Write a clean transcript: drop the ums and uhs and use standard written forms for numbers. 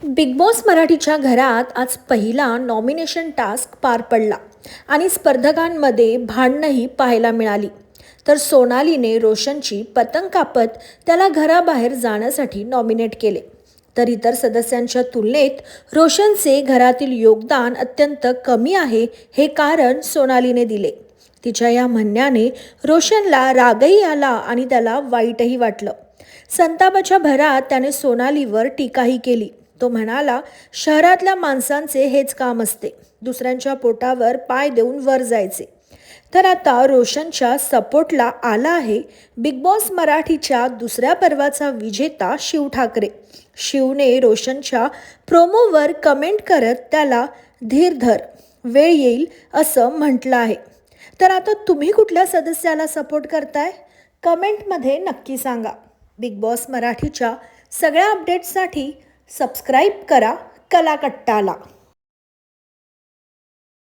Big boss मराठीच्या घरात आज पहिला नॉमिनेशन टास्क पार पडला आणि स्पर्धकांमध्ये भांडणंही पाहायला मिळाली. तर सोनालीने रोशनची पतंग कापत त्याला घराबाहेर जाण्यासाठी नॉमिनेट केले. तर इतर सदस्यांच्या तुलनेत रोशनचे घरातील योगदान अत्यंत कमी आहे हे कारण सोनालीने दिले. तिच्या या म्हणण्याने रोशनला रागही आला आणि त्याला वाईटही वाटलं. संतापाच्या भरात त्याने सोनालीवर टीकाही केली. तो म्हणाला, शहरातल्या माणसांचे हेच काम असते, दुसऱ्यांच्या पोटावर पाय देऊन वर जायचे. तर आता रोशनच्या सपोर्टला आला आहे बिग बॉस मराठीच्या दुसऱ्या पर्वाचा विजेता शिव ठाकरे. शिवने रोशनच्या प्रोमोवर कमेंट करत त्याला धीर धर, वेळ येईल असं म्हटलं आहे. तर आता तुम्ही कुठल्या सदस्याला सपोर्ट करताय? कमेंटमध्ये नक्की सांगा. बिग बॉस मराठीच्या सगळ्या अपडेट्ससाठी सबस्क्राईब करा कलाकट्टाला.